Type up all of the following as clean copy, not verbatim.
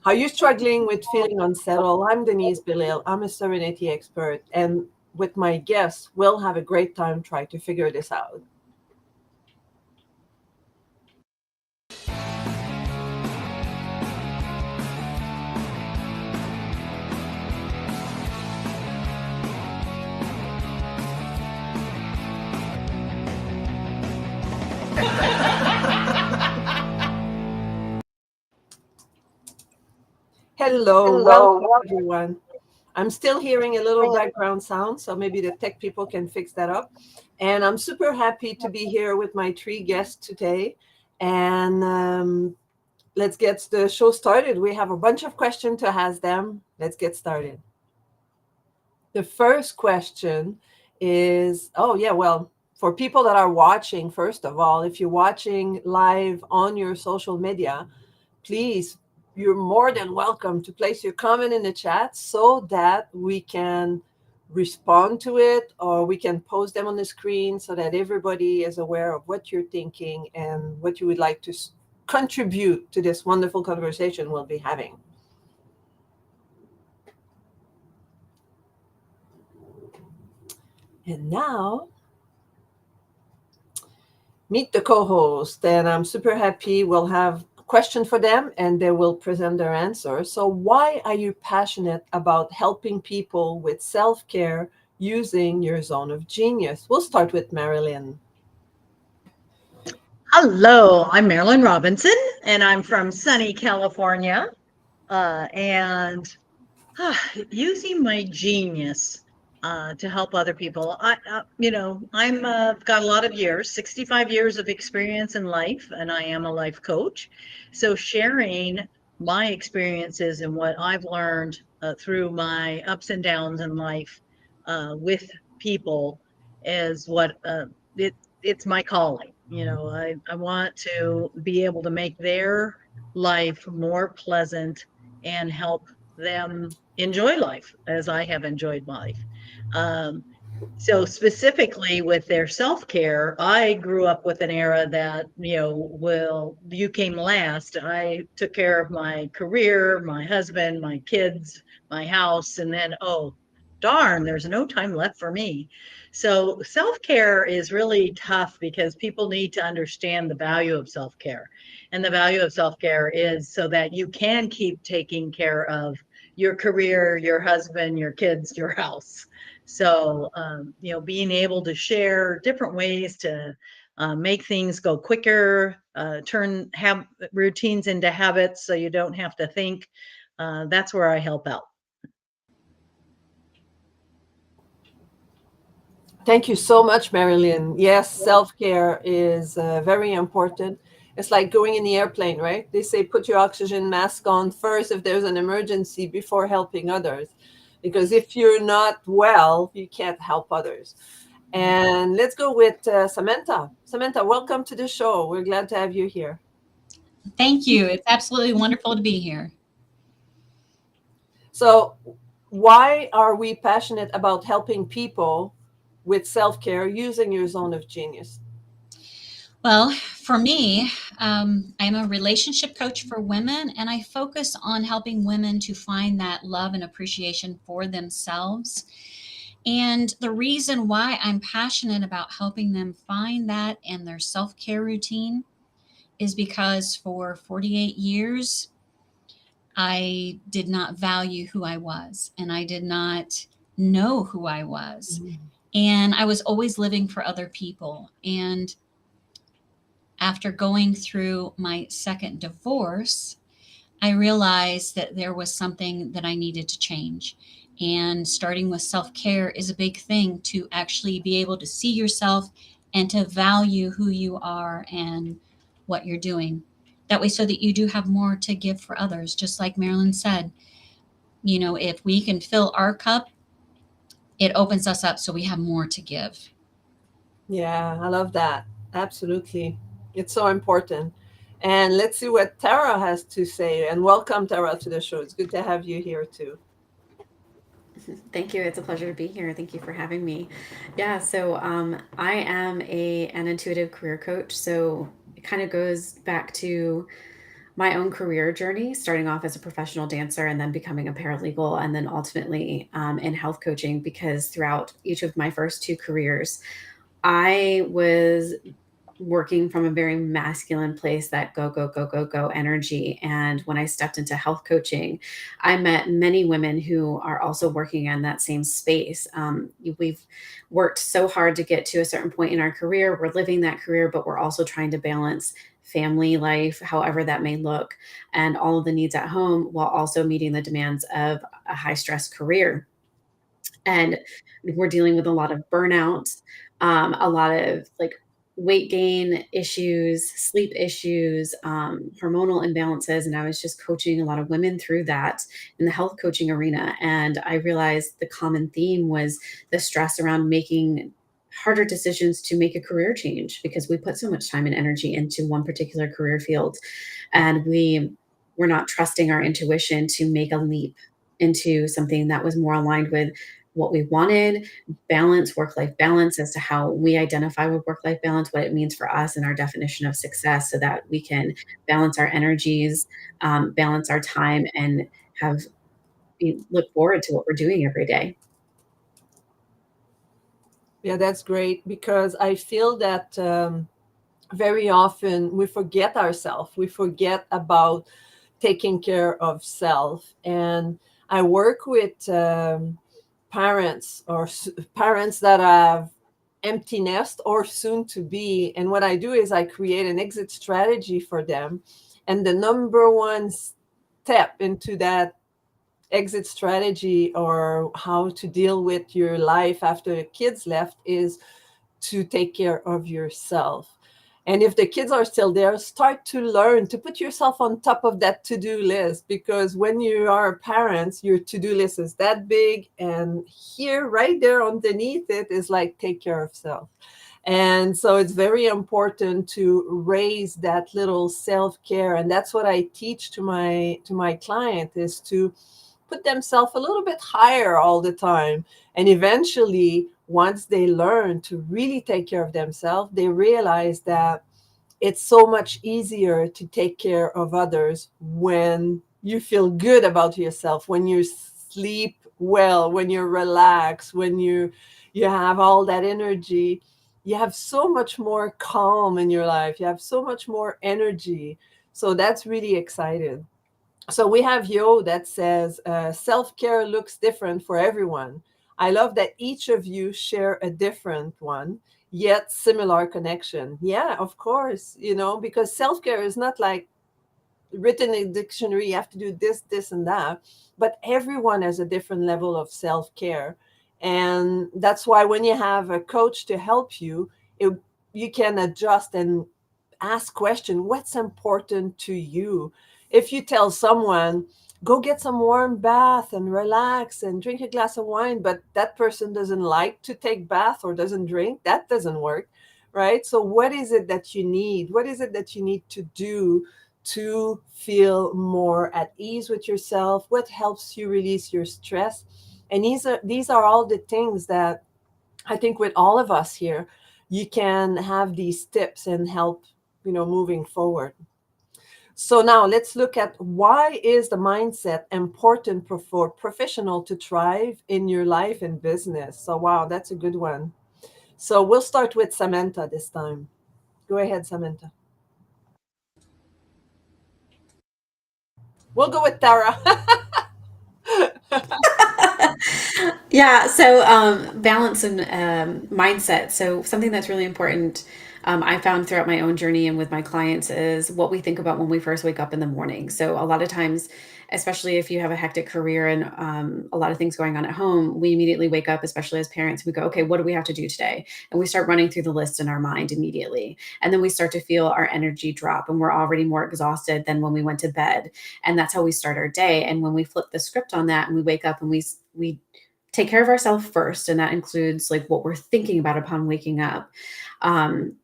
Are you struggling with feeling unsettled? I'm Denise Belisle. I'm a serenity expert, and with my guests, we'll have a great time trying to figure this out. Hello, welcome everyone. I'm still hearing a little background sound, so maybe the tech people can fix that up. And I'm super happy to be here with my three guests today. And let's get the show started. We have a bunch of questions to ask them. Let's get started. The first question is, oh, yeah, well, for people that are watching, first of all, if you're watching live on your social media, please, you're more than welcome to place your comment in the chat so that we can respond to it, or we can post them on the screen so that everybody is aware of what you're thinking and what you would like to contribute to this wonderful conversation we'll be having. And now, meet the co-host, and I'm super happy we'll have a question for them and they will present their answer. So why are you passionate about helping people with self-care using your zone of genius? We'll start with Marilyn. Hello, I'm Marilyn Robinson, and I'm from sunny California. And using my genius to help other people. I'm got a lot of years, 65 years of experience in life, and I am a life coach. So sharing my experiences and what I've learned through my ups and downs in life with people is what it's my calling. I want to be able to make their life more pleasant and help them enjoy life as I have enjoyed life. Um, so specifically with their self-care, I grew up with an era that, you came last. I took care of my career, my husband, my kids, my house, and then, oh, darn, there's no time left for me. So self-care is really tough because people need to understand the value of self-care. And the value of self-care is so that you can keep taking care of your career, your husband, your kids, your house. So, being able to share different ways to make things go quicker, turn routines into habits so you don't have to think. That's where I help out. Thank you so much, Marilyn. Yes, self-care is very important. It's like going in the airplane, right? They say put your oxygen mask on first if there's an emergency before helping others. Because if you're not well, you can't help others. And let's go with Samantha. Samantha, welcome to the show. We're glad to have you here. Thank you. It's absolutely wonderful to be here. So, why are we passionate about helping people with self-care using your zone of genius? Well, for me, I'm a relationship coach for women, and I focus on helping women to find that love and appreciation for themselves. And the reason why I'm passionate about helping them find that in their self care routine is because for 48 years, I did not value who I was, and I did not know who I was. And I was always living for other people. And after going through my second divorce, I realized that there was something that I needed to change. And starting with self care is a big thing to actually be able to see yourself and to value who you are and what you're doing. That way, so that you do have more to give for others. Just like Marilyn said, if we can fill our cup, it opens us up so we have more to give. Yeah, I love that. Absolutely. It's so important. And let's see what Tara has to say. And welcome, Tara, to the show. It's good to have you here too. Thank you. It's a pleasure to be here. Thank you for having me. Yeah, so I am an intuitive career coach. So it kind of goes back to my own career journey, starting off as a professional dancer and then becoming a paralegal, and then ultimately in health coaching, because throughout each of my first two careers, I was working from a very masculine place, that go, go, go, go, go energy. And when I stepped into health coaching, I met many women who are also working in that same space. We've worked so hard to get to a certain point in our career. We're living that career, but we're also trying to balance family life, however that may look, and all of the needs at home while also meeting the demands of a high stress career. And we're dealing with a lot of burnout, a lot of like weight gain issues, sleep issues, hormonal imbalances. And I was just coaching a lot of women through that in the health coaching arena. And I realized the common theme was the stress around making harder decisions to make a career change, because we put so much time and energy into one particular career field, and we were not trusting our intuition to make a leap into something that was more aligned with what we wanted, balance, work life balance, as to how we identify with work life balance, what it means for us and our definition of success, so that we can balance our energies, balance our time, and have look forward to what we're doing every day. Yeah, that's great, because I feel that very often we forget ourselves. We forget about taking care of self. And I work with parents, or parents that have empty nest or soon to be. And what I do is I create an exit strategy for them. And the number one step into that exit strategy, or how to deal with your life after the kids left, is to take care of yourself. And if the kids are still there, start to learn to put yourself on top of that to-do list, because when you are parents, your to-do list is that big, and here, right there underneath it, is like, take care of self. And so it's very important to raise that little self-care. And that's what I teach to my client, is to put themselves a little bit higher all the time. And eventually, once they learn to really take care of themselves, they realize that it's so much easier to take care of others when you feel good about yourself, when you sleep well, when you're relaxed, when you have all that energy. You have so much more calm in your life. You have so much more energy. So that's really exciting. So we have Yo that says self-care looks different for everyone. I love that each of you share a different one, yet similar connection. Yeah, of course, because self-care is not like written in a dictionary, you have to do this, this, and that. But everyone has a different level of self-care. And that's why when you have a coach to help you, you can adjust and ask question, what's important to you? If you tell someone, go get some warm bath and relax and drink a glass of wine, but that person doesn't like to take bath or doesn't drink, that doesn't work, right? So what is it that you need? What is it that you need to do to feel more at ease with yourself? What helps you release your stress? And these are all the things that I think with all of us here, you can have these tips and help, moving forward. So now let's look at, why is the mindset important for professional to thrive in your life and business? So wow, that's a good one. So we'll start with Samantha this time. Go ahead, Samantha. We'll go with Tara. Yeah, so balance and mindset. So something that's really important, I found throughout my own journey and with my clients, is what we think about when we first wake up in the morning. So a lot of times, especially if you have a hectic career and a lot of things going on at home, we immediately wake up, especially as parents, we go, okay, what do we have to do today? And we start running through the list in our mind immediately. And then we start to feel our energy drop, and we're already more exhausted than when we went to bed. And that's how we start our day. And when we flip the script on that and we wake up and we take care of ourselves first, and that includes like what we're thinking about upon waking up,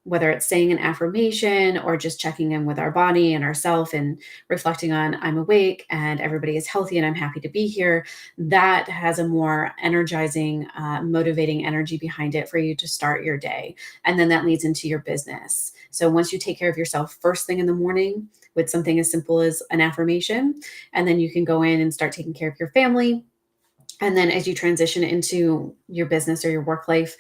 whether it's saying an affirmation or just checking in with our body and ourself and reflecting on, I'm awake and everybody is healthy and I'm happy to be here. That has a more energizing, motivating energy behind it for you to start your day. And then that leads into your business. So once you take care of yourself first thing in the morning, with something as simple as an affirmation. And then you can go in and start taking care of your family. And then as you transition into your business or your work life,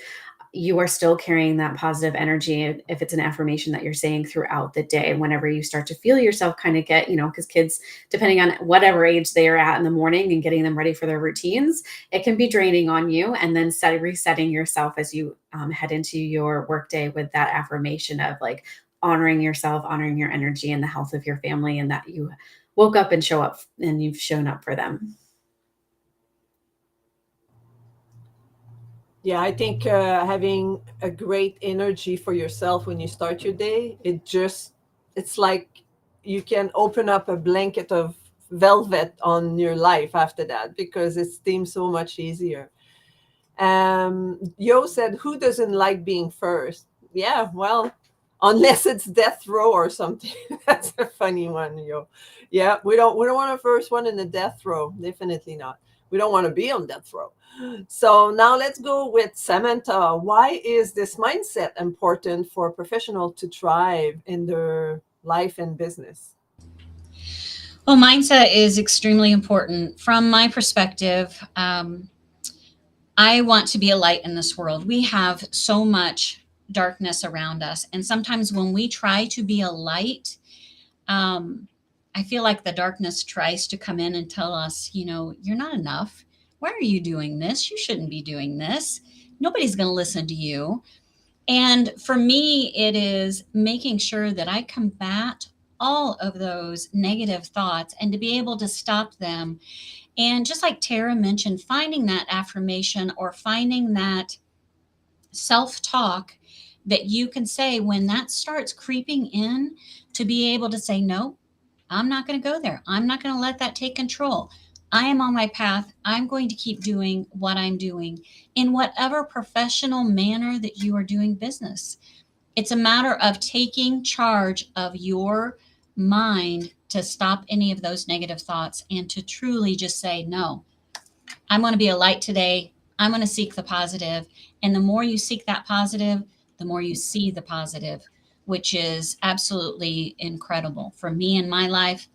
you are still carrying that positive energy. If it's an affirmation that you're saying throughout the day, whenever you start to feel yourself kind of get, because kids, depending on whatever age they are at in the morning and getting them ready for their routines, it can be draining on you. And then resetting yourself as you head into your workday with that affirmation of like honoring yourself, honoring your energy and the health of your family, and that you woke up and show up and you've shown up for them. Yeah, I think having a great energy for yourself when you start your day, it's like you can open up a blanket of velvet on your life after that, because it seems so much easier. Yo said, who doesn't like being first? Yeah, well, unless it's death row or something. That's a funny one, Yo. Yeah, we don't want a first one in the death row. Definitely not. We don't want to be on death row. So now let's go with Samantha. Why is this mindset important for a professional to thrive in their life and business? Well, mindset is extremely important. From my perspective, I want to be a light in this world. We have so much darkness around us. And sometimes when we try to be a light, I feel like the darkness tries to come in and tell us, you're not enough. Why are you doing this? You shouldn't be doing this. Nobody's going to listen to you. And for me, it is making sure that I combat all of those negative thoughts and to be able to stop them. And just like Tara mentioned, finding that affirmation or finding that self-talk that you can say when that starts creeping in, to be able to say, no, I'm not going to go there. I'm not going to let that take control. I am on my path. I'm going to keep doing what I'm doing in whatever professional manner that you are doing business. It's a matter of taking charge of your mind to stop any of those negative thoughts and to truly just say, no, I'm going to be a light today. I'm going to seek the positive. And the more you seek that positive, the more you see the positive, which is absolutely incredible. For me in my life,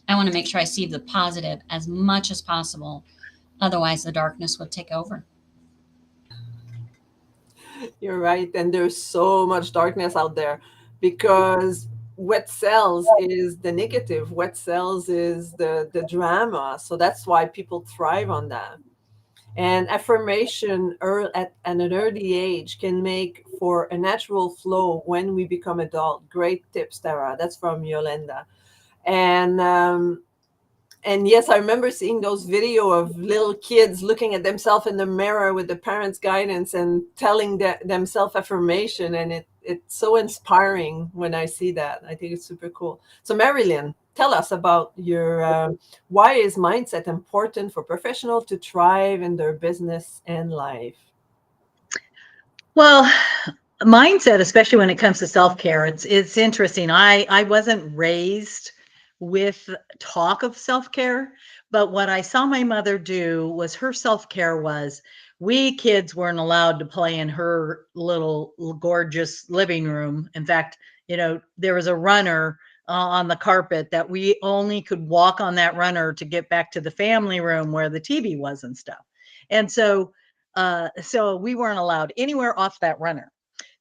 I want to make sure I see the positive as much as possible. Otherwise, the darkness would take over. You're right. And there's so much darkness out there, because what sells is the negative. What sells is the drama. So that's why people thrive on that. And affirmation at an early age can make for a natural flow when we become adult. Great tips, Tara. That's from Yolanda. And yes, I remember seeing those video of little kids looking at themselves in the mirror with the parents' guidance and telling themselves affirmation, and it's so inspiring when I see that. I think it's super cool. So Marilyn, tell us about your why is mindset important for professionals to thrive in their business and life? Well, mindset, especially when it comes to self-care, it's interesting. I wasn't raised with talk of self-care, but what I saw my mother do was her self-care was, we kids weren't allowed to play in her little gorgeous living room. In fact, there was a runner on the carpet that we only could walk on that runner to get back to the family room where the TV was and stuff. And so we weren't allowed anywhere off that runner.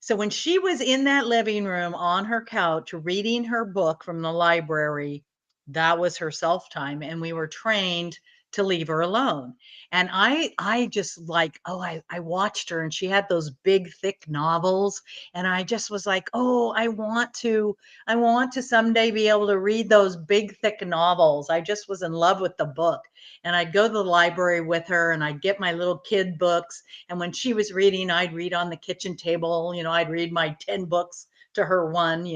So when she was in that living room on her couch reading her book from the library, that was her self time, and we were trained to leave her alone. And I just like, I watched her, and she had those big thick novels, and I just was like, oh, I want to someday be able to read those big thick novels. I just was in love with the book. And I'd go to the library with her, and I'd get my little kid books. And when she was reading, I'd read on the kitchen table. I'd read my 10 books to her one,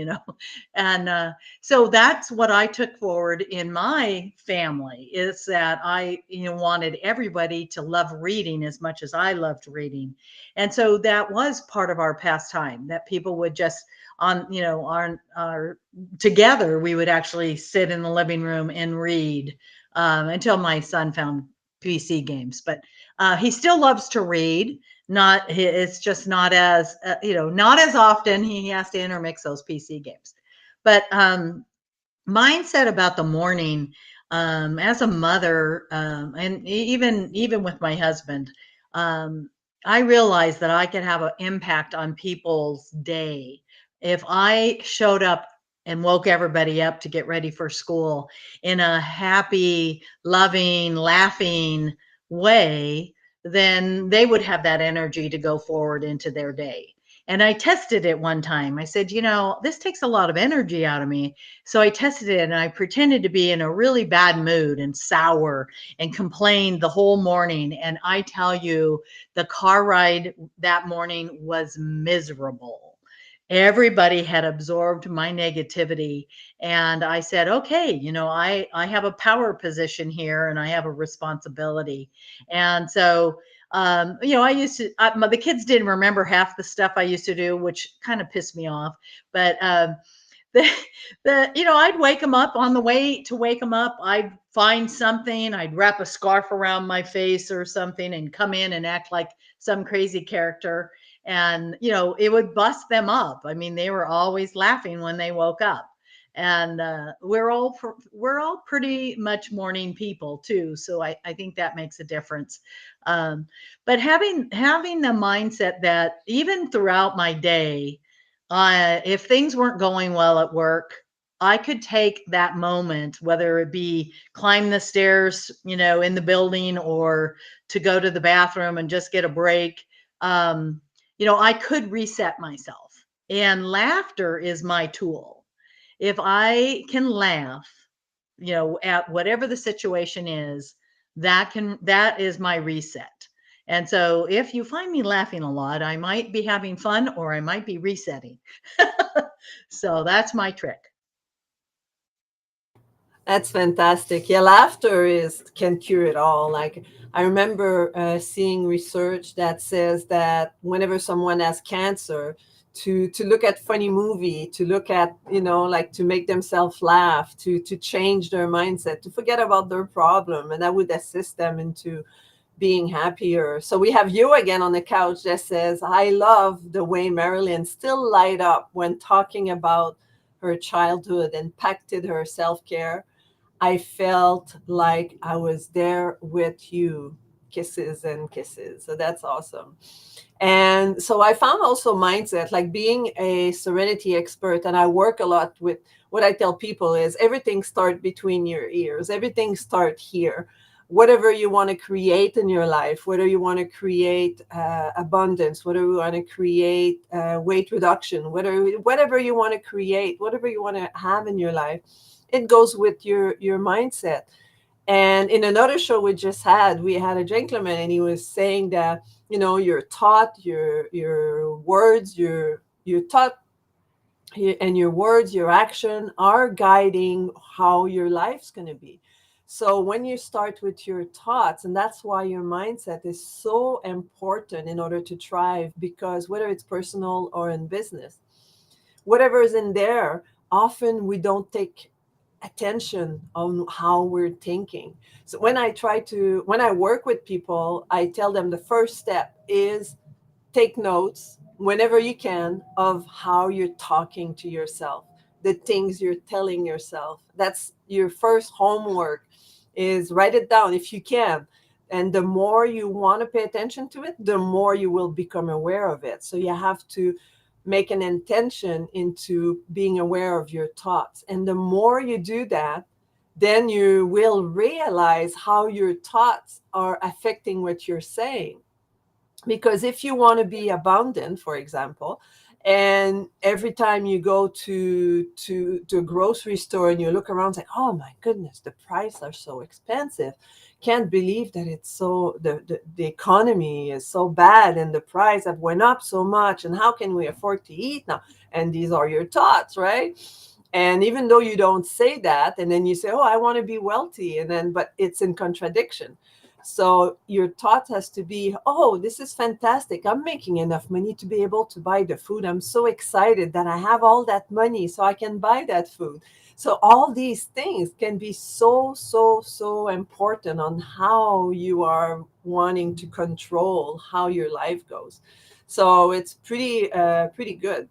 And so that's what I took forward in my family, is that I, wanted everybody to love reading as much as I loved reading. And so that was part of our pastime, that people would just together, we would actually sit in the living room and read until my son found PC games. But he still loves to read. It's just not as not as often. He has to intermix those PC games. But mindset about the morning, as a mother, and even with my husband, I realized that I could have an impact on people's day if I showed up and woke everybody up to get ready for school in a happy, loving, laughing way. Then they would have that energy to go forward into their day. And I tested it one time. I said, this takes a lot of energy out of me. So I tested it and I pretended to be in a really bad mood and sour and complained the whole morning. And I tell you, the car ride that morning was miserable. Everybody had absorbed my negativity. And I said, okay, I have a power position here and I have a responsibility. And so I used to, the kids didn't remember half the stuff I used to do, which kind of pissed me off. But the, I'd wake them up on the way to wake them up. I'd find something, I'd wrap a scarf around my face or something and come in and act like some crazy character. And, it would bust them up. I mean, they were always laughing when they woke up. And we're all pretty much morning people too, so I think that makes a difference. But having the mindset that even throughout my day, if things weren't going well at work, I could take that moment, whether it be climb the stairs, in the building, or to go to the bathroom and just get a break. I could reset myself, and laughter is my tool. If I can laugh, at whatever the situation is, that is my reset. And so if you find me laughing a lot, I might be having fun or I might be resetting. So that's my trick. That's fantastic. Yeah, laughter can cure it all. Like I remember seeing research that says that whenever someone has cancer, to look at funny movie, to look at like to make themselves laugh, to change their mindset, to forget about their problem, and that would assist them into being happier. So we have you again on the couch that says, I love the way Marilyn still light up when talking about her childhood and impacted her self-care. I felt like I was there with you. Kisses and kisses. So that's awesome. And so I found also mindset, like being a serenity expert, and I work a lot with what I tell people is everything starts between your ears. Everything starts here. Whatever you want to create in your life, whether you want to create abundance, whether you want to create weight reduction, whatever you want to create, whatever you want to have in your life, it goes with your mindset. And in another show we just had, we had a gentleman, and he was saying that your thought, your words, your thought, and your words, your action are guiding how your life's going to be. So when you start with your thoughts, and that's why your mindset is so important in order to thrive, because whether it's personal or in business, whatever is in there, often we don't take attention on how we're thinking. So when I work with people, I tell them the first step is take notes whenever you can of how you're talking to yourself, the things you're telling yourself. That's your first homework, is write it down if you can. And the more you want to pay attention to it, the more you will become aware of it. So you have to make an intention into being aware of your thoughts. And the more you do that, then you will realize how your thoughts are affecting what you're saying. Because if you want to be abundant, for example, and every time you go to a grocery store and you look around, say, oh my goodness, the prices are so expensive. Can't believe that it's so, the economy is so bad and the price have went up so much. And how can we afford to eat now? And these are your thoughts, right? And even though you don't say that, and then you say, oh, I want to be wealthy. But it's in contradiction. So your thought has to be, oh, this is fantastic. I'm making enough money to be able to buy the food. I'm so excited that I have all that money so I can buy that food. So all these things can be so, so, so important on how you are wanting to control how your life goes. So it's pretty good.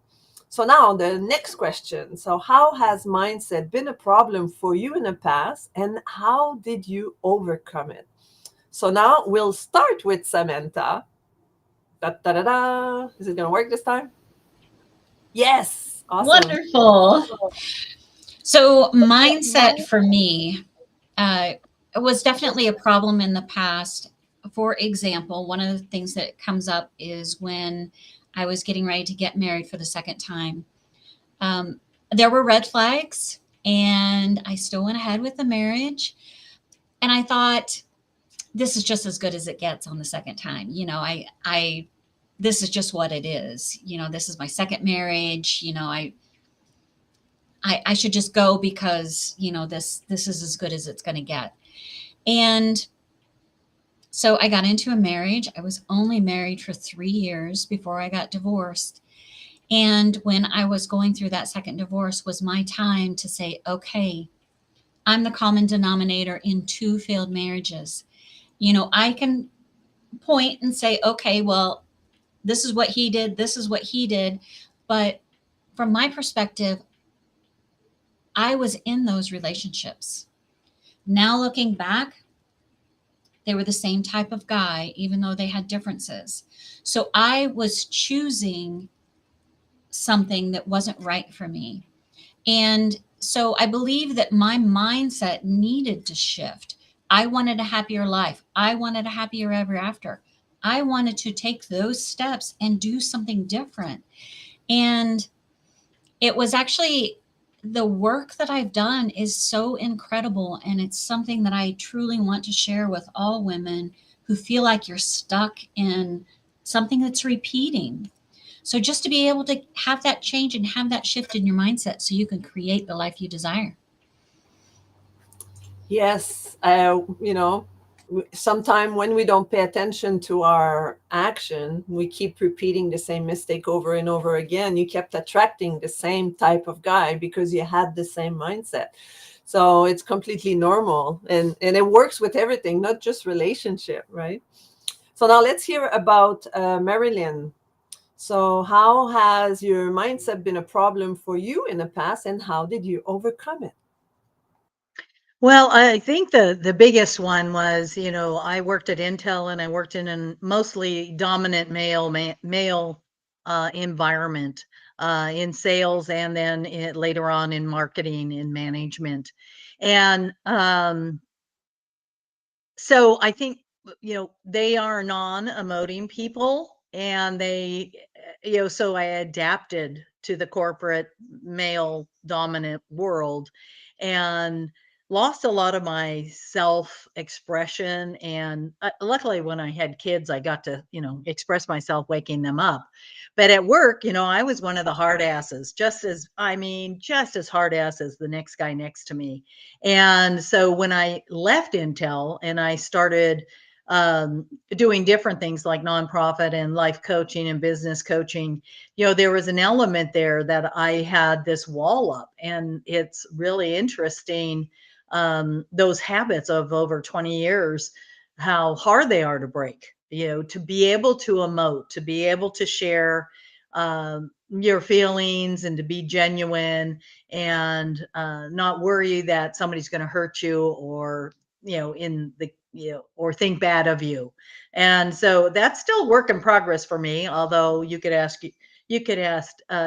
So now the next question. So how has mindset been a problem for you in the past, and how did you overcome it? So now we'll start with Samantha. Da, da, da, da. Is it going to work this time? Yes. Awesome. Wonderful. So, mindset for me was definitely a problem in the past. For example, one of the things that comes up is when I was getting ready to get married for the second time. There were red flags, and I still went ahead with the marriage. And I thought, this is just as good as it gets on the second time. This is just what it is. This is my second marriage. I should just go because this is as good as it's going to get. And so I got into a marriage. I was only married for 3 years before I got divorced. And when I was going through that second divorce was my time to say, okay, I'm the common denominator in 2 failed marriages. I can point and say, okay, well, this is what he did. This is what he did. But from my perspective, I was in those relationships. Now looking back, they were the same type of guy, even though they had differences. So I was choosing something that wasn't right for me. And so I believe that my mindset needed to shift. I wanted a happier life. I wanted a happier ever after. I wanted to take those steps and do something different. And it was actually the work that I've done is so incredible. And it's something that I truly want to share with all women who feel like you're stuck in something that's repeating. So just to be able to have that change and have that shift in your mindset so you can create the life you desire. Yes. Sometime when we don't pay attention to our action, we keep repeating the same mistake over and over again. You kept attracting the same type of guy because you had the same mindset. So it's completely normal, and it works with everything, not just relationship, right? So now let's hear about Marilyn. So how has your mindset been a problem for you in the past, and how did you overcome it? Well, I think the biggest one was, I worked at Intel and I worked in a mostly dominant male environment in sales, and then later on in marketing and management. And so I think, they are non-emoting people, and so I adapted to the corporate male dominant world and lost a lot of my self expression. And luckily, when I had kids, I got to, express myself, waking them up. But at work, I was one of the hard asses, just as hard ass as the next guy next to me. And so when I left Intel and I started doing different things like nonprofit and life coaching and business coaching, there was an element there that I had this wall up. And it's really interesting, those habits of over 20 years, how hard they are to break, to be able to emote, to be able to share your feelings and to be genuine, and not worry that somebody's going to hurt you, or or think bad of you. And so that's still work in progress for me. Although you could ask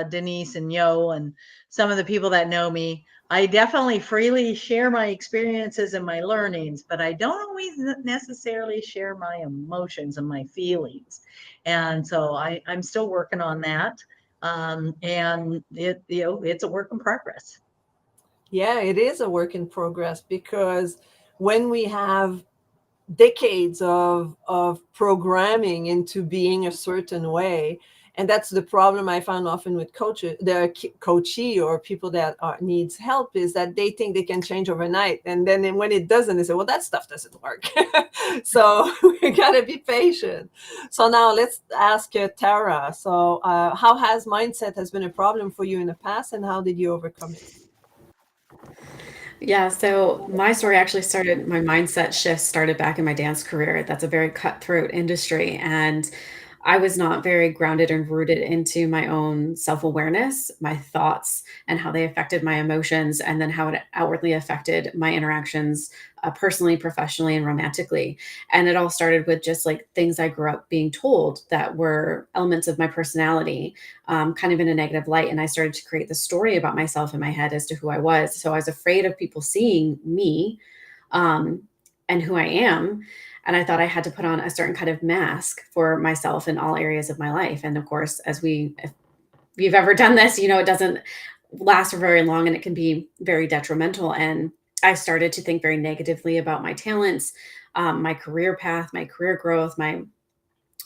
Denise and Yo and some of the people that know me. I definitely freely share my experiences and my learnings, but I don't always necessarily share my emotions and my feelings. And so I'm still working on that. And it's a work in progress. Yeah, it is a work in progress, because when we have decades of programming into being a certain way, and that's the problem I found often with coachee or people that needs help, is that they think they can change overnight, and then when it doesn't, they say, well, that stuff doesn't work. So we gotta be patient. So now let's ask Tara. So how has mindset has been a problem for you in the past, and how did you overcome it? Yeah, so my story actually my mindset shift started back in my dance career. That's a very cutthroat industry. And I was not very grounded and rooted into my own self-awareness, my thoughts, and how they affected my emotions, and then how it outwardly affected my interactions, personally, professionally, and romantically. And it all started with just like things I grew up being told that were elements of my personality, kind of in a negative light. And I started to create the story about myself in my head as to who I was. So I was afraid of people seeing me, and who I am. And I thought I had to put on a certain kind of mask for myself in all areas of my life. And of course, if you've ever done this, you know, it doesn't last for very long, and it can be very detrimental. And I started to think very negatively about my talents, my career path, my career growth, my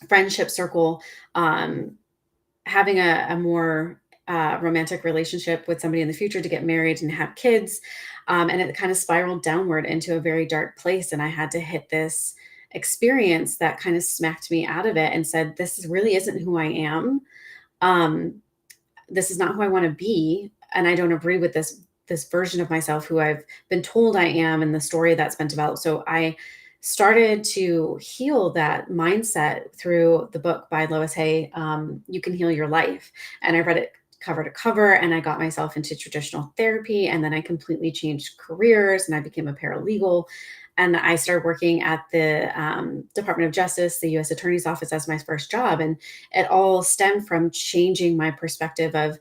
friendship circle, having a more romantic relationship with somebody in the future, to get married and have kids. And it kind of spiraled downward into a very dark place. And I had to hit this experience that kind of smacked me out of it and said, this really isn't who I am. This is not who I want to be. And I don't agree with this version of myself who I've been told I am, and the story that's been developed. So I started to heal that mindset through the book by Lois Hay, You Can Heal Your Life. And I read it cover to cover, and I got myself into traditional therapy. And then I completely changed careers, and I became a paralegal. And I started working at the Department of Justice, the U.S. Attorney's Office, as my first job. And it all stemmed from changing my perspective of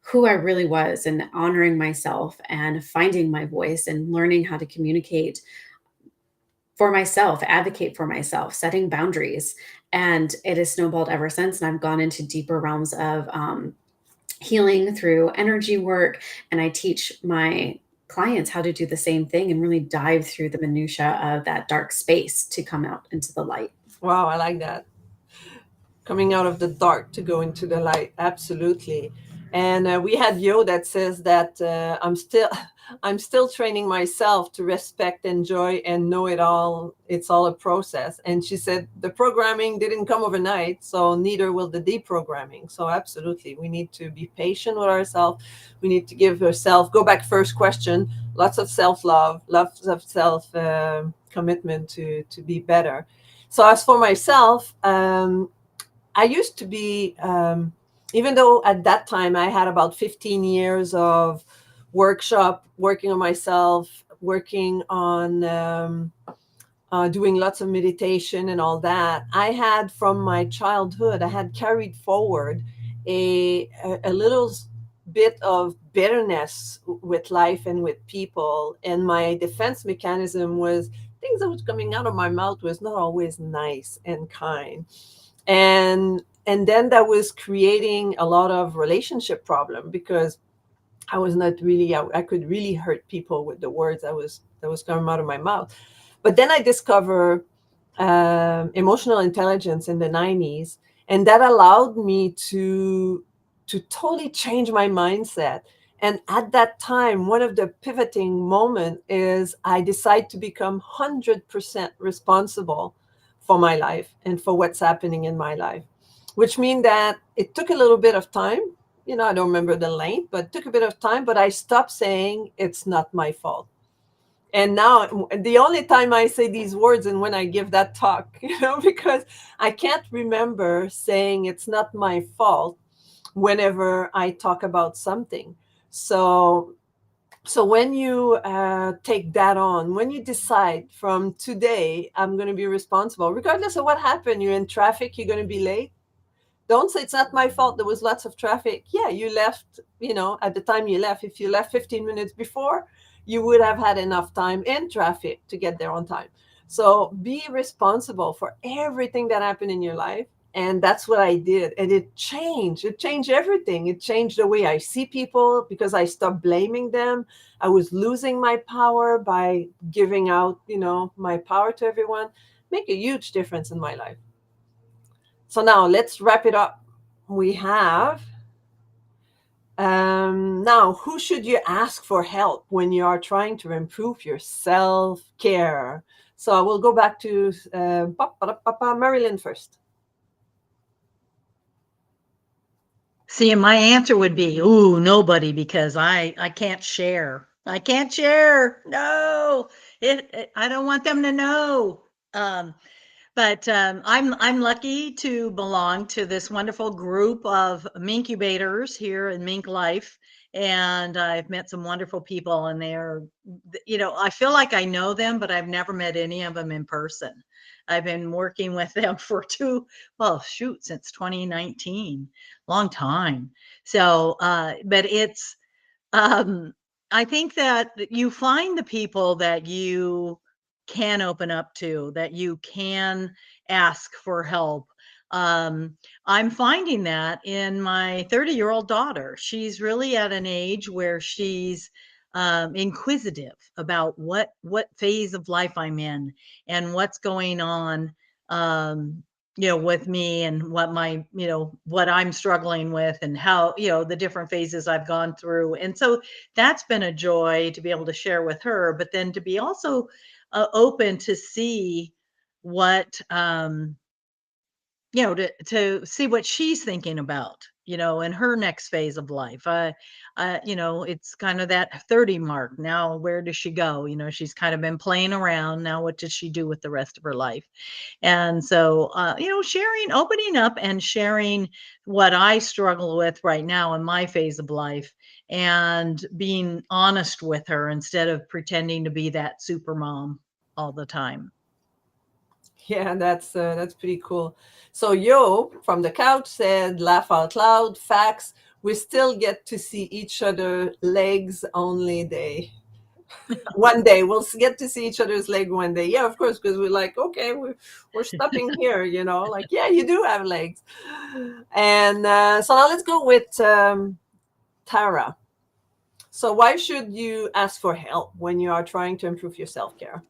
who I really was, and honoring myself, and finding my voice, and learning how to communicate for myself, advocate for myself, setting boundaries. And it has snowballed ever since. And I've gone into deeper realms of healing through energy work. And I teach my clients how to do the same thing, and really dive through the minutia of that dark space to come out into the light. Wow, I like that. Coming out of the dark to go into the light. Absolutely. And we had Yo that says that I'm still training myself to respect, enjoy, and know it all. It's all a process. And she said the programming didn't come overnight, so neither will the deprogramming. So absolutely, we need to be patient with ourselves. We need to give ourselves, go back first question, lots of self-love, lots of self commitment to be better. So as for myself, I used to be, even though at that time I had about 15 years of workshop, working on myself, working on doing lots of meditation and all that, I had from my childhood, I had carried forward a little bit of bitterness with life and with people. And my defense mechanism was things that was coming out of my mouth was not always nice and kind. And then that was creating a lot of relationship problem, because I was not really, I could really hurt people with the words that was coming out of my mouth. But then I discovered emotional intelligence in the 90s, and that allowed me to totally change my mindset. And at that time, one of the pivoting moment is I decided to become 100% responsible for my life and for what's happening in my life, which means that it took a little bit of time. You know, I don't remember the length, but it took a bit of time. But I stopped saying it's not my fault. And now the only time I say these words and when I give that talk, you know, because I can't remember saying it's not my fault whenever I talk about something. So when you take that on, when you decide from today, I'm going to be responsible, regardless of what happened, you're in traffic, you're going to be late. Don't say it's not my fault. There was lots of traffic. Yeah, you left, you know, at the time you left. If you left 15 minutes before, you would have had enough time in traffic to get there on time. So be responsible for everything that happened in your life. And that's what I did. And it changed. It changed everything. It changed the way I see people, because I stopped blaming them. I was losing my power by giving out, you know, my power to everyone. Make a huge difference in my life. So now let's wrap it up. We have, now, who should you ask for help when you are trying to improve your self-care? So I will go back to Marilyn first. See, my answer would be, ooh, nobody, because I can't share. I can't share. No, I don't want them to know. But I'm lucky to belong to this wonderful group of minkubators here in MinkLife, and I've met some wonderful people, and they're, I feel like I know them, but I've never met any of them in person. I've been working with them for since 2019, long time. So, but it's, I think that you find the people that you can open up to, that you can ask for help. I'm finding that in my 30-year-old daughter. She's really at an age where she's inquisitive about what phase of life I'm in and what's going on. With me and what I'm struggling with and how, the different phases I've gone through. And so that's been a joy to be able to share with her, but then to be also open to see what, to see what she's thinking about, in her next phase of life. It's kind of that 30 mark. Now, where does she go? She's kind of been playing around. Now, what does she do with the rest of her life? And so, sharing, opening up and sharing what I struggle with right now in my phase of life and being honest with her instead of pretending to be that super mom all the time. Yeah, that's pretty cool. So Yo from the couch said, "Laugh out loud. Facts. We still get to see each other legs only day. One day we'll get to see each other's leg one day." Yeah, of course, because we're like, okay, we're stopping here. Like, yeah, you do have legs. And so now let's go with Tara. So why should you ask for help when you are trying to improve your self-care?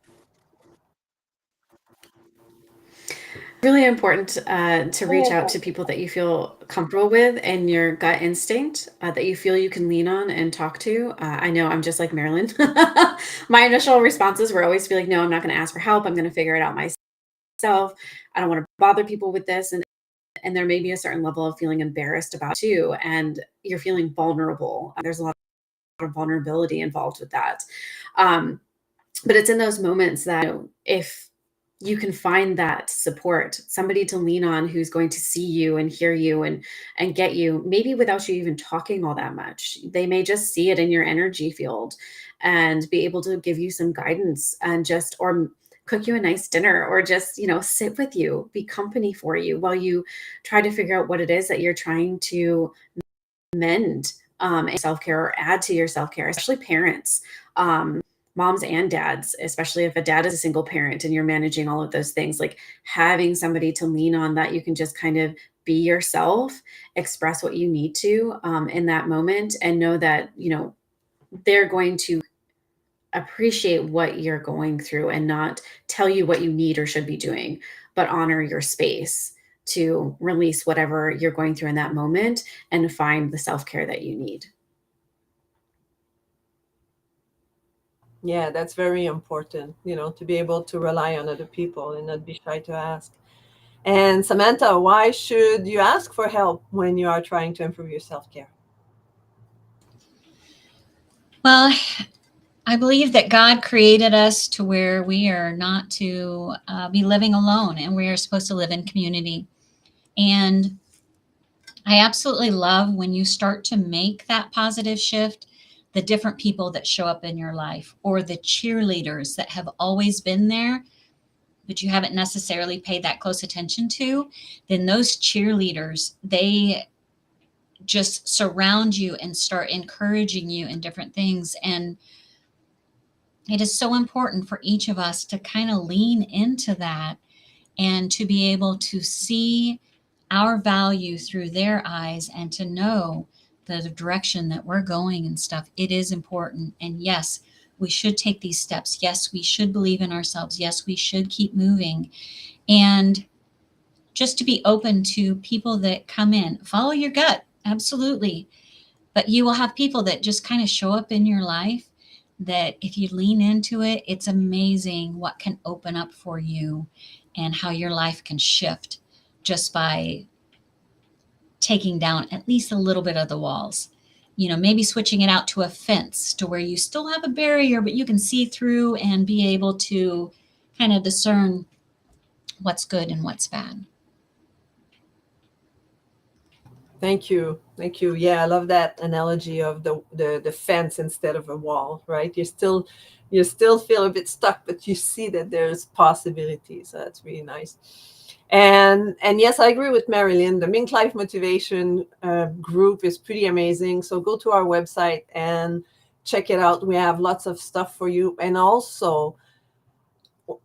Really important to reach out to people that you feel comfortable with and your gut instinct that you feel you can lean on and talk to. I know I'm just like Marilyn. My initial responses were always to be like, no, I'm not going to ask for help. I'm going to figure it out myself. I don't want to bother people with this. And there may be a certain level of feeling embarrassed about it too. And you're feeling vulnerable. There's a lot of vulnerability involved with that. But it's in those moments that if you can find that support, somebody to lean on who's going to see you and hear you and get you, maybe without you even talking all that much. They may just see it in your energy field and be able to give you some guidance and or cook you a nice dinner or just, sit with you, be company for you while you try to figure out what it is that you're trying to mend in self-care or add to your self-care, especially parents. Moms and dads, especially if a dad is a single parent and you're managing all of those things, like having somebody to lean on that you can just kind of be yourself, express what you need to in that moment, and know that, they're going to appreciate what you're going through and not tell you what you need or should be doing, but honor your space to release whatever you're going through in that moment and find the self-care that you need. Yeah, that's very important, to be able to rely on other people and not be shy to ask. And Samantha, why should you ask for help when you are trying to improve your self-care? Well, I believe that God created us to where we are not to be living alone, and we are supposed to live in community. And I absolutely love when you start to make that positive shift, the different people that show up in your life, or the cheerleaders that have always been there, but you haven't necessarily paid that close attention to. Then those cheerleaders, they just surround you and start encouraging you in different things. And it is so important for each of us to kind of lean into that and to be able to see our value through their eyes and to know the direction that we're going and stuff. It is important. And yes, we should take these steps. Yes, we should believe in ourselves. Yes, we should keep moving. And just to be open to people that come in, follow your gut. Absolutely. But you will have people that just kind of show up in your life that if you lean into it, it's amazing what can open up for you and how your life can shift just by taking down at least a little bit of the walls. Maybe switching it out to a fence to where you still have a barrier, but you can see through and be able to kind of discern what's good and what's bad. Thank you. Thank you. Yeah, I love that analogy of the fence instead of a wall, right? You still feel a bit stuck, but you see that there's possibilities. So that's really nice. And yes, I agree with Marilyn. The MinkLife motivation group is pretty amazing. So go to our website and check it out. We have lots of stuff for you. And also,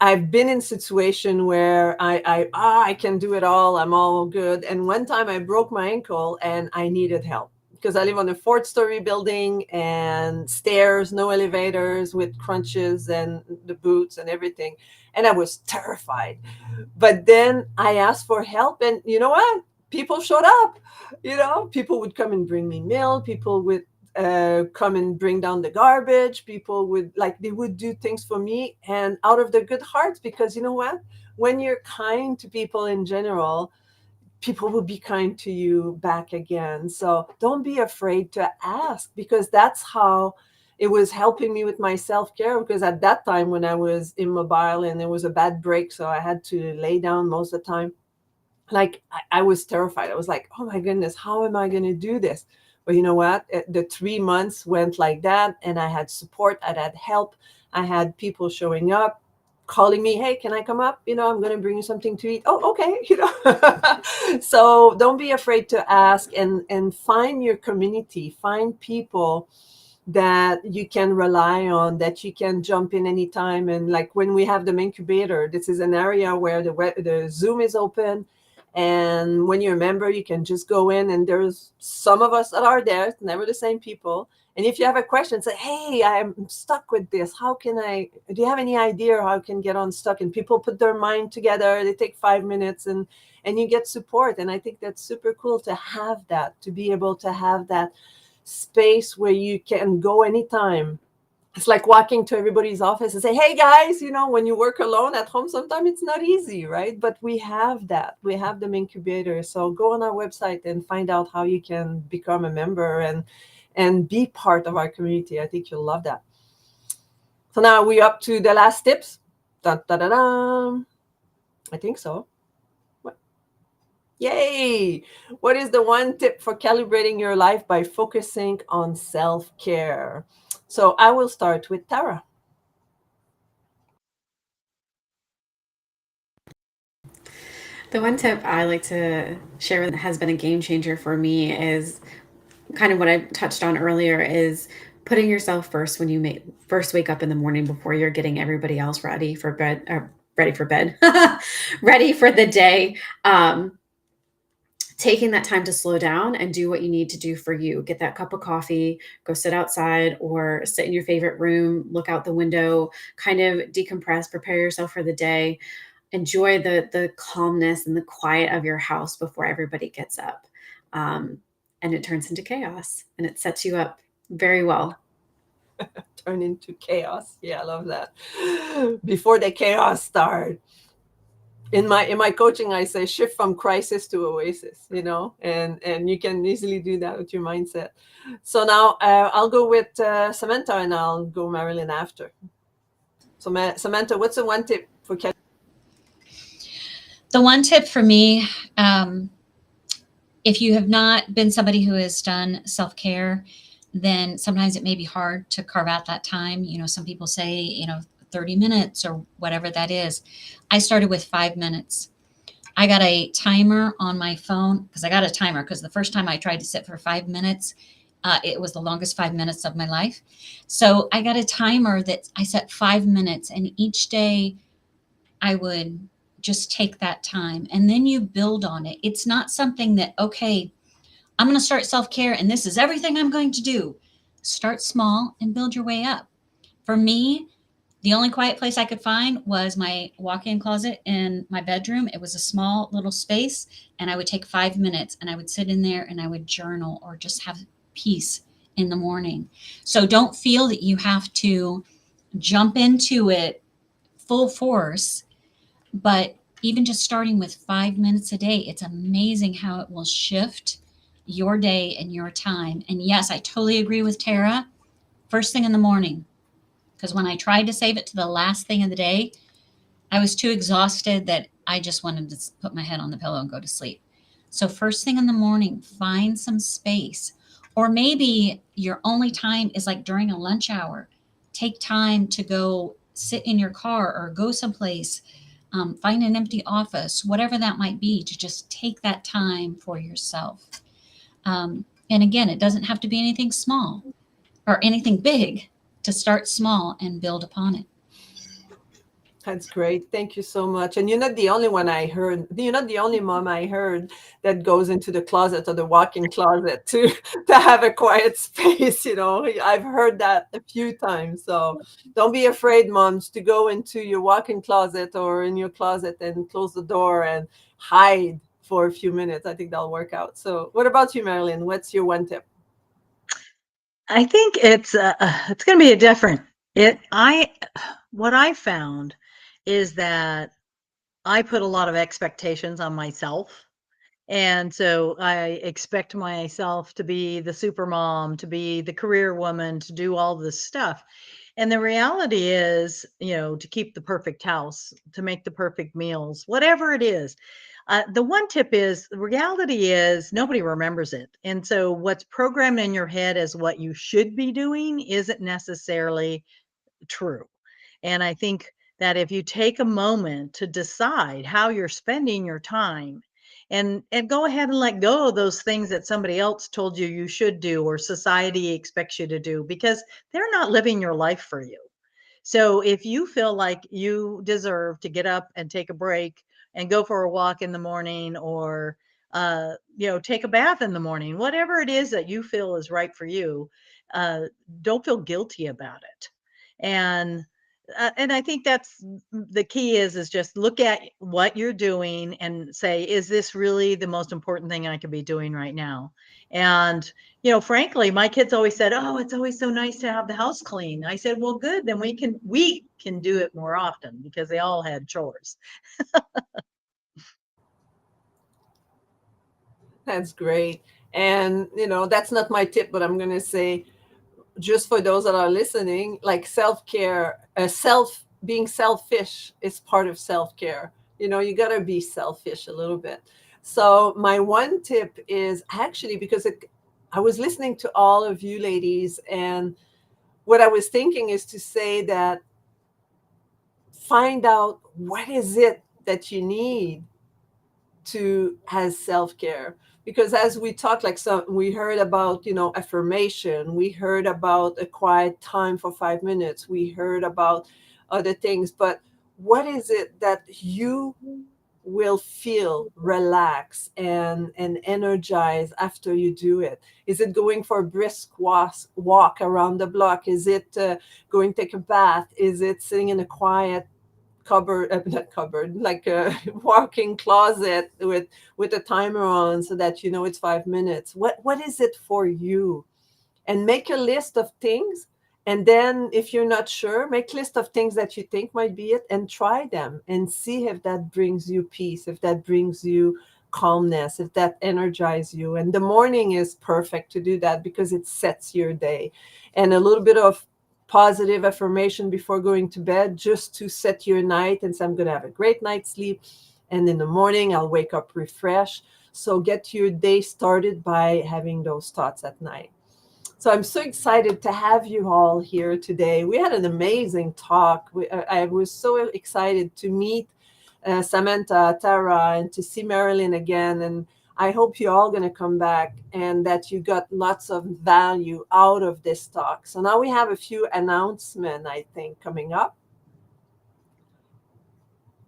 I've been in situation where I can do it all. I'm all good. And one time I broke my ankle and I needed help because I live on a 4th-story building and stairs, no elevators, with crunches and the boots and everything. And I was terrified. But then I asked for help, and you know what? People showed up. People would come and bring me milk. People would come and bring down the garbage. People would they would do things for me, and out of their good hearts, because you know what? When you're kind to people in general, people will be kind to you back again. So don't be afraid to ask, because that's how it was helping me with my self-care. Because at that time when I was immobile and there was a bad break, so I had to lay down most of the time, I was terrified. I was like, oh my goodness, how am I going to do this? But you know what? The 3 months went like that, and I had support, I had help, I had people showing up, calling me, hey, can I come up? I'm going to bring you something to eat. Oh, okay. So don't be afraid to ask, and find your community, find people that you can rely on, that you can jump in anytime. And like when we have the incubator, this is an area where the Zoom is open. And when you're a member, you can just go in, and there's some of us that are there, it's never the same people. And if you have a question, say, hey, I'm stuck with this. Do you have any idea how I can get unstuck? And people put their mind together. They take 5 minutes, and you get support. And I think that's super cool to have that, to be able to have that space where you can go anytime. It's like walking to everybody's office and say, hey guys, when you work alone at home, sometimes it's not easy, right? But we have that. We have the incubator. So go on our website and find out how you can become a member and be part of our community. I think you'll love that. So now we're up to the last tips. Dun, dun, dun, dun. I think so. Yay! What is the one tip for calibrating your life by focusing on self-care? So I will start with Tara. The one tip I like to share that has been a game changer for me is kind of what I touched on earlier, is putting yourself first when you first wake up in the morning before you're getting everybody else ready for bed, ready for the day. Taking that time to slow down and do what you need to do for you. Get that cup of coffee, go sit outside or sit in your favorite room, look out the window, kind of decompress, prepare yourself for the day. Enjoy the calmness and the quiet of your house before everybody gets up. And it turns into chaos, and it sets you up very well. Turn into chaos. Yeah, I love that. Before the chaos start. In my coaching, I say shift from crisis to oasis, and you can easily do that with your mindset. So now I'll go with Samantha, and I'll go Marilyn after. So Samantha, what's the one tip for The one tip for me, if you have not been somebody who has done self-care, then sometimes it may be hard to carve out that time. Some people say, 30 minutes or whatever that is. I started with 5 minutes. I got a timer on my phone, because the first time I tried to sit for 5 minutes, it was the longest 5 minutes of my life. So I got a timer that I set 5 minutes, and each day I would just take that time, and then you build on it. It's not something that, okay, I'm going to start self-care and this is everything I'm going to do. Start small and build your way up. For me, the only quiet place I could find was my walk-in closet in my bedroom. It was a small little space, and I would take 5 minutes and I would sit in there and I would journal or just have peace in the morning. So don't feel that you have to jump into it full force, but even just starting with 5 minutes a day, it's amazing how it will shift your day and your time. And yes, I totally agree with Tara. First thing in the morning, because when I tried to save it to the last thing of the day, I was too exhausted that I just wanted to put my head on the pillow and go to sleep. So, first thing in the morning, find some space. Or maybe your only time is like during a lunch hour. Take time to go sit in your car or go someplace, find an empty office, whatever that might be, to just take that time for yourself. And again, it doesn't have to be anything small or anything big. To start small and build upon it. That's great. Thank you so much. And you're not the only one I heard. You're not the only mom I heard that goes into the closet or the walk-in closet to have a quiet space. I've heard that a few times. So don't be afraid, moms, to go into your walk-in closet or in your closet and close the door and hide for a few minutes. I think that'll work out. So what about you, Marilyn? What's your one tip? I think it's going to be a different. What I found is that I put a lot of expectations on myself. And so I expect myself to be the super mom, to be the career woman, to do all this stuff. And the reality is, to keep the perfect house, to make the perfect meals, whatever it is. The one tip is, the reality is nobody remembers it. And so what's programmed in your head as what you should be doing isn't necessarily true. And I think that if you take a moment to decide how you're spending your time, and go ahead and let go of those things that somebody else told you should do or society expects you to do, because they're not living your life for you. So if you feel like you deserve to get up and take a break and go for a walk in the morning, or take a bath in the morning, whatever it is that you feel is right for you, don't feel guilty about it. And I think that's the key is just look at what you're doing and say, is this really the most important thing I could be doing right now? And, frankly, my kids always said, oh, it's always so nice to have the house clean. I said, well, good. Then we can do it more often, because they all had chores. That's great. And, that's not my tip, but I'm going to say, just for those that are listening, like self-care, being selfish is part of self-care. You got to be selfish a little bit. So my one tip is actually, because I was listening to all of you ladies, and what I was thinking is to say that find out what is it that you need to as self-care. Because as we talked, we heard about affirmation, we heard about a quiet time for 5 minutes, we heard about other things, but what is it that you will feel relaxed and energized after you do it? Is it going for a brisk walk around the block? Is it going to take a bath? Is it sitting in a quiet not cupboard, like a walk-in closet with a timer on, so that it's 5 minutes? What is it for you? And make a list of things, and then if you're not sure, make a list of things that you think might be it, and try them and see if that brings you peace, if that brings you calmness, if that energizes you. And the morning is perfect to do that, because it sets your day. And a little bit of positive affirmation before going to bed, just to set your night and say, I'm going to have a great night's sleep, and in the morning I'll wake up refreshed. So get your day started by having those thoughts at night. So I'm so excited to have you all here today. We had an amazing talk. I was so excited to meet Samantha, Tara, and to see Marilyn again. And I hope you're all going to come back and that you got lots of value out of this talk. So now we have a few announcements, I think, coming up.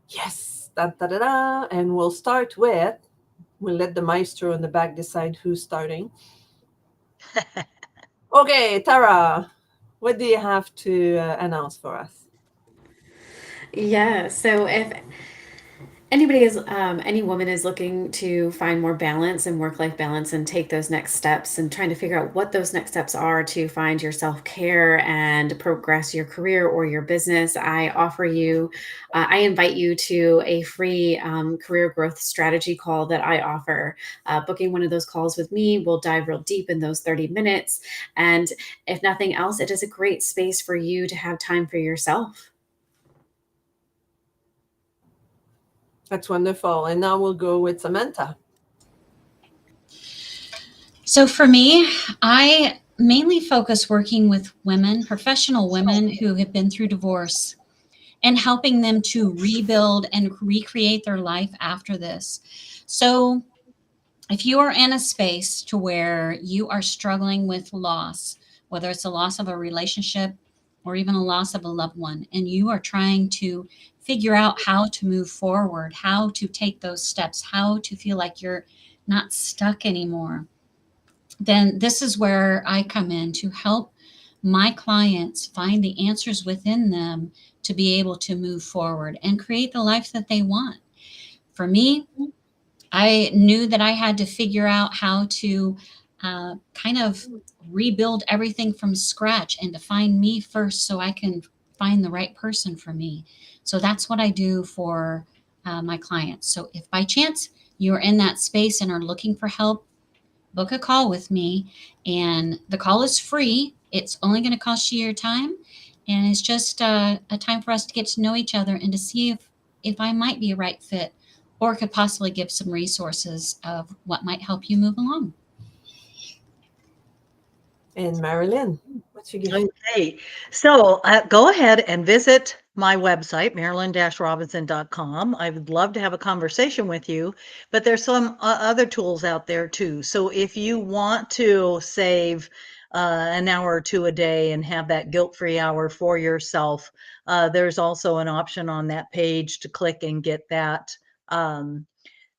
Yes, da, da, da, da. And we'll start with, we'll let the maestro in the back decide who's starting. Okay, Tara, what do you have to announce for us? Yeah, so if any woman is looking to find more balance and work-life balance and take those next steps and trying to figure out what those next steps are to find your self-care and progress your career or your business, I invite you to a free career growth strategy call that I offer. Booking one of those calls with me will dive real deep in those 30 minutes. And if nothing else, it is a great space for you to have time for yourself. That's wonderful. And now we'll go with Samantha. So for me, I mainly focus working with women, professional women who have been through divorce, and helping them to rebuild and recreate their life after this. So if you are in a space to where you are struggling with loss, whether it's a loss of a relationship or even a loss of a loved one, and you are trying to figure out how to move forward, how to take those steps, how to feel like you're not stuck anymore, then this is where I come in to help my clients find the answers within them to be able to move forward and create the life that they want. For me, I knew that I had to figure out how to kind of rebuild everything from scratch and to find me first so I can find the right person for me. So that's what I do for my clients. So if by chance you're in that space and are looking for help, book a call with me. And the call is free. It's only going to cost you your time. And it's just a time for us to get to know each other and to see if I might be a right fit or could possibly give some resources of what might help you move along. And Marilyn, what's your gift? Okay, so go ahead and visit my website, marilyn-robinson.com. I would love to have a conversation with you, but there's some other tools out there too. So if you want to save an hour or two a day and have that guilt-free hour for yourself, there's also an option on that page to click and get that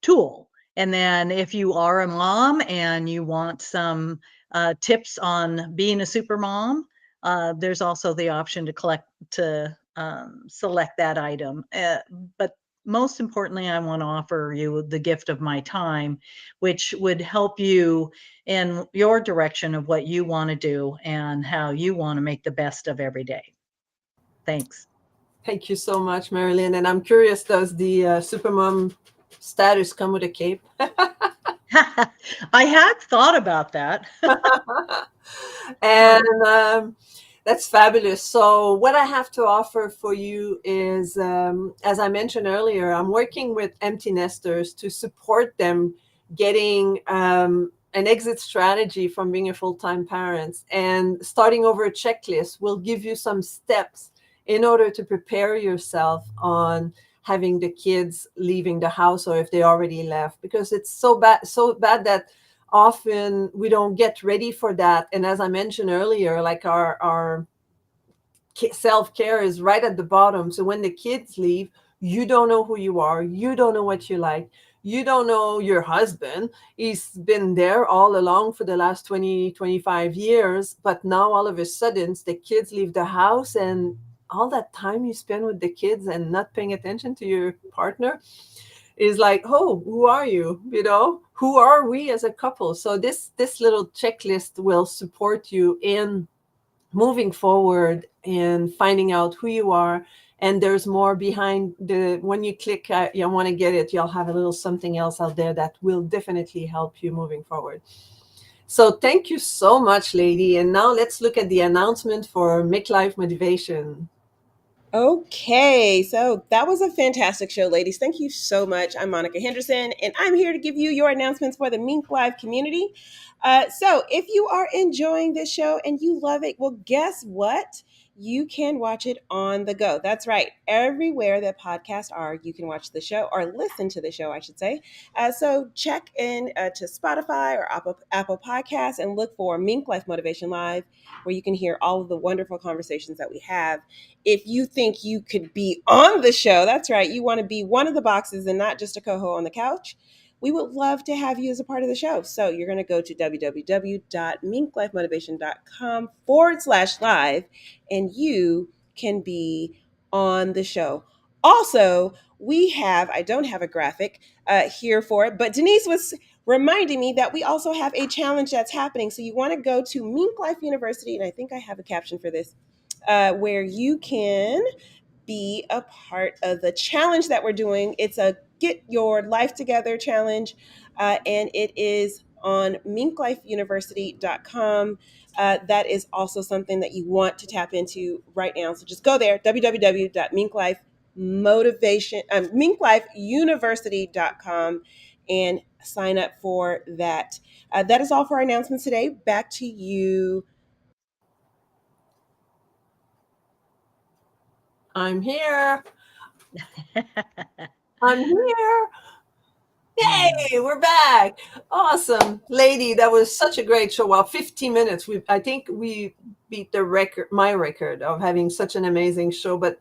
tool. And then if you are a mom and you want some tips on being a super mom, there's also the option to select that item. But most importantly, I want to offer you the gift of my time, which would help you in your direction of what you want to do and how you want to make the best of every day. Thanks. Thank you so much, Marilyn. And I'm curious, does the supermom status come with a cape? I had thought about that. And that's fabulous. So what I have to offer for you is, as I mentioned earlier, I'm working with empty nesters to support them getting an exit strategy from being a full-time parent. And starting over a checklist will give you some steps in order to prepare yourself on having the kids leaving the house, or if they already left, because it's so bad that often we don't get ready for that. And as I mentioned earlier, like our self-care is right at the bottom. So when the kids leave, you don't know who you are. You don't know what you like. You don't know your husband. He's been there all along for the last 20, 25 years. But now all of a sudden the kids leave the house, and all that time you spend with the kids and not paying attention to your partner is like, oh, who are you? You know, who are we as a couple? So this little checklist will support you in moving forward and finding out who you are. And there's more behind when you click, you want to get it, you'll have a little something else out there that will definitely help you moving forward. So thank you so much, lady. And now let's look at the announcement for MinkLife Motivation. Okay, so that was a fantastic show, ladies. Thank you so much. I'm Monica Henderson, and I'm here to give you your announcements for the MinkLife community. So if you are enjoying this show and you love it, well, guess what? You can watch it on the go. That's right. Everywhere that podcasts are, you can watch the show or listen to the show, I should say. So check in to Spotify or Apple Podcasts and look for MinkLife Motivation Live, where you can hear all of the wonderful conversations that we have. If you think you could be on the show, that's right, you want to be one of the boxes and not just a coho on the couch, we would love to have you as a part of the show. So you're going to go to www.minklifemotivation.com/live and you can be on the show. Also, I don't have a graphic here for it, but Denise was reminding me that we also have a challenge that's happening. So you want to go to MinkLife University, and I think I have a caption for this, where you can be a part of the challenge that we're doing. It's a Get Your Life Together challenge, and it is on minklifeuniversity.com. That is also something that you want to tap into right now. So just go there, www.minklifeuniversity.com. MinkLifeUniversity.com and sign up for that. That is all for our announcements today. Back to you. I'm here. I'm here. Yay, we're back. Awesome. Lady, that was such a great show. Wow, 15 minutes. I think we beat the record, my record of having such an amazing show, but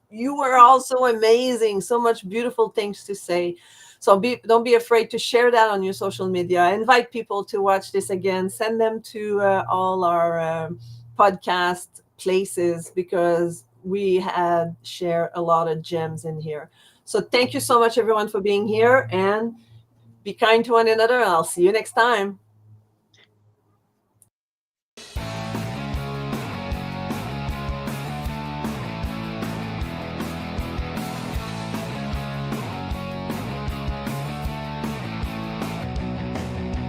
you were also amazing. So much beautiful things to say. So don't be afraid to share that on your social media. I invite people to watch this again. Send them to all our podcast places because we had shared a lot of gems in here. So thank you so much, everyone, for being here, and be kind to one another. And I'll see you next time.